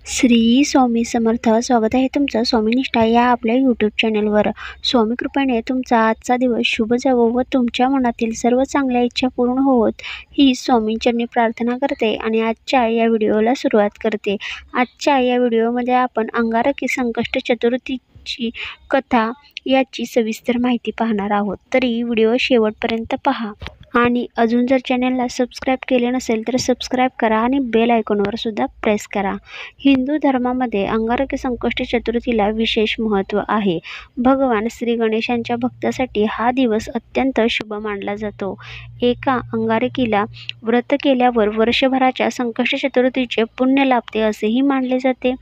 श्री स्वामी समर्थ. स्वागत आहे तुमचं स्वामीनिष्ठा या आपल्या यूट्यूब चॅनलवर. स्वामी कृपेने तुमचा आजचा दिवस शुभ जावो व तुमच्या मनातील सर्व चांगल्या इच्छा पूर्ण होत ही स्वामींचरणी प्रार्थना करते आणि आजच्या या व्हिडिओला सुरुवात करते. आजच्या या व्हिडिओमध्ये आपण अंगारकी संकष्ट चतुर्थीची कथा याची सविस्तर माहिती पाहणार आहोत. तरी व्हिडिओ शेवटपर्यंत पहा आणि अजून जर चॅनलला सबस्क्राईब केले नसेल तर सबस्क्राईब करा आणि बेल आयकॉनवर सुद्धा प्रेस करा. हिंदू धर्मामध्ये अंगारकी संकष्ट चतुर्थीला विशेष महत्त्व आहे. भगवान श्री गणेशांच्या भक्तासाठी हा दिवस अत्यंत शुभ मानला जातो. एका अंगारकीला व्रत केल्यावर वर्षभराच्या संकष्ट चतुर्थीचे पुण्य लाभते असेही मानले जाते.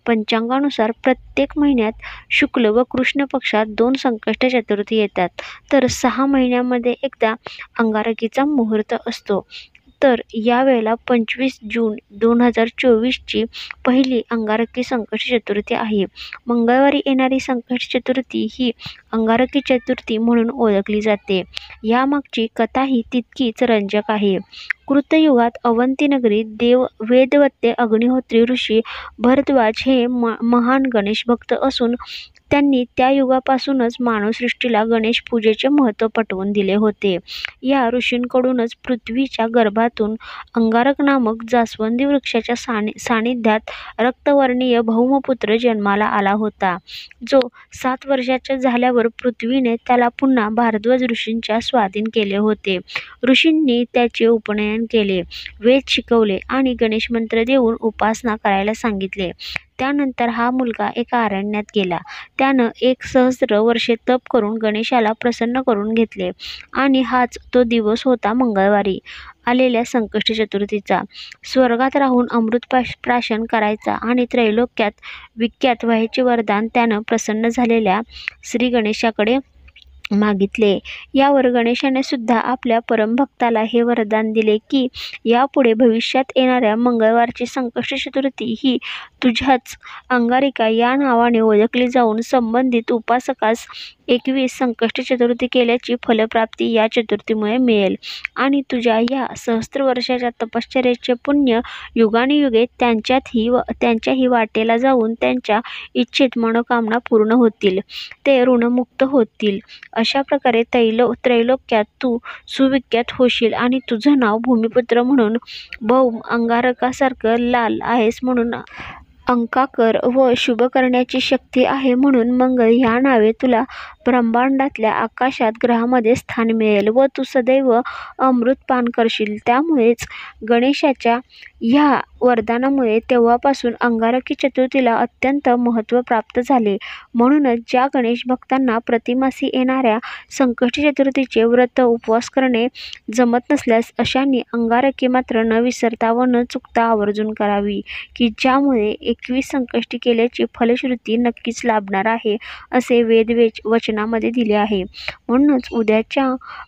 पंचांगानुसार प्रत्येक महिन्यात शुक्ल व कृष्ण पक्षात 2 संकष्ट चतुर्थी येतात, तर 6 महिन्यांमध्ये एकदा अंगारकीचा मुहूर्त असतो. तर यावेळेला 25 जून 2024ची पहिली अंगारकी संकष्ट चतुर्थी आहे. मंगळवारी येणारी संकष्ट चतुर्थी ही अंगारकी चतुर्थी म्हणून ओळखली जाते. यामागची कथाही तितकीच रंजक आहे. कृतयुगात अवंती नगरीत वेदवत्ते अग्निहोत्री ऋषी भरद्वाज हे महान गणेश भक्त असून त्यांनी त्या युगापासूनच मानवसृष्टीला गणेश पूजेचे महत्त्व पटवून दिले होते. या ऋषींकडूनच पृथ्वीच्या गर्भातून अंगारक नामक जास्वंदी वृक्षाच्या सानिध्यात रक्तवर्णीय भौमपुत्र जन्माला आला होता, जो 7 वर्षाचा झाल्यावर पृथ्वीने त्याला पुन्हा भारद्वाज ऋषींच्या स्वाधीन केले होते. ऋषींनी त्याचे उपनयन केले, वेद शिकवले आणि गणेश मंत्र देऊन उपासना करायला सांगितले. त्यानंतर हा मुलगा एका अरण्यात गेला. त्यानं 1,000 वर्षे तप करून गणेशाला प्रसन्न करून घेतले आणि हाच तो दिवस होता मंगळवारी आलेल्या संकष्ट चतुर्थीचा. स्वर्गात राहून अमृत प्राशन करायचा आणि त्रैलोक्यात विख्यात व्हायचे वरदान त्यानं प्रसन्न झालेल्या श्री गणेशाकडे मागितले. यावर गणेशाने सुद्धा आपल्या परमभक्ताला हे वरदान दिले की यापुढे भविष्यात येणाऱ्या मंगळवारची संकष्ट चतुर्थी ही तुझ्याच अंगारिका या नावाने ओळखली जाऊन संबंधित उपासकास 21 संकष्ट चतुर्थी केल्याची फलप्राप्ती या चतुर्थीमुळे मिळेल आणि तुझ्या या सहस्त्र वर्षाच्या तपश्चर्येचे पुण्य युगानुयुगे त्यांच्याही वाटेला जाऊन त्यांच्या इच्छित मनोकामना पूर्ण होतील, ते ऋणमुक्त होतील. अशा प्रकारे त्रैलोक्यात तू सुविख्यात होशील आणि तुझं नाव भूमिपुत्र म्हणून भौम अंगारकासारखं लाल आहेस म्हणून अंकाकर व शुभ करण्याची शक्ती आहे म्हणून मंगळ ह्या नावे तुला ब्रह्मांडातल्या आकाशात ग्रहामध्ये स्थान मिळेल व तू सदैव अमृत पान करशील. त्यामुळेच गणेशाच्या ह्या वरदानामुळे तेव्हापासून अंगारकी चतुर्थीला अत्यंत महत्त्व प्राप्त झाले. म्हणूनच ज्या गणेश भक्तांना प्रतिमासी येणाऱ्या संकष्ट चतुर्थीचे व्रत उपवास करणे जमत नसल्यास अशांनी अंगारकी मात्र न विसरता व न चुकता आवर्जून करावी, की ज्यामुळे 21 संकष्टी केल्याची फलश्रुती नक्कीच लाभणार आहे असे वचनामध्ये दिले आहे. म्हणूनच उद्याच्या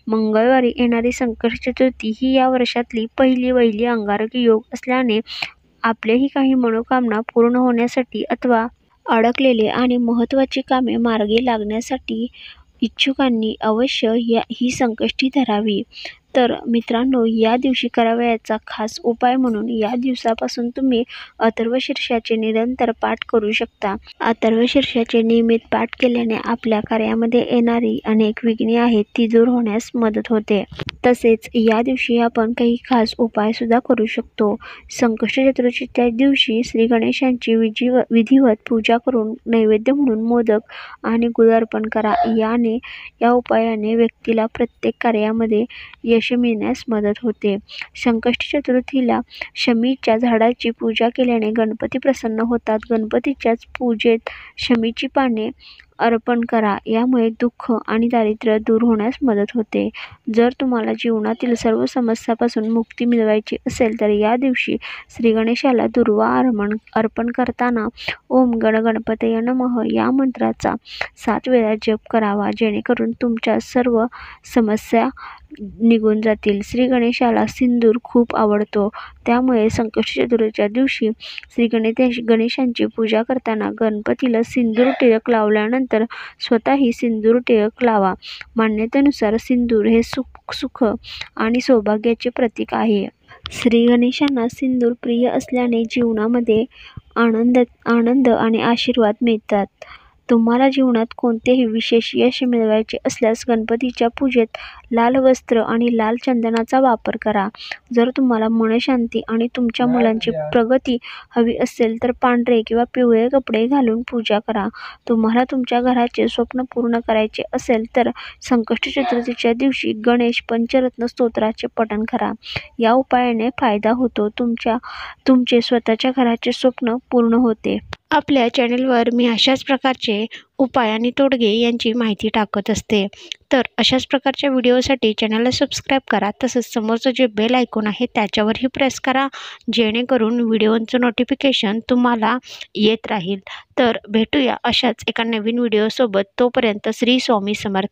मंगळवारी येणारी संकष्ट चतुर्थी ही या वर्षातली पहिली अंगारकी योग असल्याने आपलेही काही मनोकामना पूर्ण होण्यासाठी अथवा अडकलेले आणि महत्त्वाची कामे मार्गी लागण्यासाठी इच्छुकांनी अवश्य ही संकष्टी धरावी. तर मित्रांनो, या दिवशी करावयाचा खास उपाय म्हणून या दिवसापासून तुम्ही अथर्वशीर्षाचे निरंतर पाठ करू शकता. अथर्वशीर्षाचे नियमित पाठ केल्याने आपल्या कार्यामध्ये येणारी अनेक विघ्ने आहेत ती दूर होण्यास मदत होते. तसेच या दिवशी आपण काही खास उपाय सुद्धा करू शकतो. संकष्ट चतुर्थीच्या दिवशी श्री गणेशांची विधिवत पूजा करून नैवेद्य म्हणून मोदक आणि गुळ अर्पण करा. या उपायाने व्यक्तीला प्रत्येक कार्यामध्ये यश मिळण्यास मदत होते. संकष्ट चतुर्थीला शमीच्या झाडाची पूजा केल्याने गणपती प्रसन्न होतात. गणपतीच्याच पूजेत शमीची पाने अर्पण करा. यामुळे दुःख आणि दारिद्र्य दूर होण्यास मदत होते. जर तुम्हाला जीवनातील सर्व समस्यांपासून मुक्ती मिळवायची असेल तर या दिवशी श्री गणेशाला दुर्वा अर्पण करताना ओम गणपतये नमः या मंत्राचा 7 वेळा जप करावा, जेणेकरून तुमच्या सर्व समस्या निघून जातील. श्री गणेशाला सिंदूर खूप आवडतो, त्यामुळे संकष्ट चतुर्थीच्या दिवशी श्री गणेशांची पूजा करताना गणपतीला सिंदूर टिळक लावल्यानंतर स्वतःही सिंदूर टिळक लावा. मान्यतेनुसार सिंदूर हे सुख आणि सौभाग्याचे प्रतीक आहे. श्री गणेशांना सिंदूर प्रिय असल्याने जीवनामध्ये आनंद आणि आशीर्वाद मिळतात. तुम्हाला जीवनात कोणतेही विशेष यश मिळवायचे असल्यास गणपतीच्या पूजेत लाल वस्त्र आणि लाल चंदनाचा वापर करा. जर तुम्हाला मनशांती आणि तुमच्या मुलांची प्रगती हवी असेल तर पांढरे किंवा पिवळे कपडे घालून पूजा करा. तुम्हाला तुमच्या घराचे स्वप्न पूर्ण करायचे असेल तर संकष्टी चतुर्थीच्या दिवशी गणेश पंचरत्न स्तोत्राचे पठण करा. या उपायाने फायदा होतो, तुमचे स्वतःच्या घराचे स्वप्न पूर्ण होते. आपल्या चॅनलवर मी अशाच प्रकारचे उपाय आणि तोडगे यांची माहिती टाकत असते. तर अशाच प्रकारच्या व्हिडिओसाठी चॅनलला सबस्क्राईब करा. तसंच समोरचं जे बेल आयकॉन आहे त्याच्यावरही प्रेस करा, जेणेकरून व्हिडिओचं नोटिफिकेशन तुम्हाला येत राहील. तर भेटूया अशाच एका नवीन व्हिडिओसोबत. तोपर्यंत श्री स्वामी समर्थ.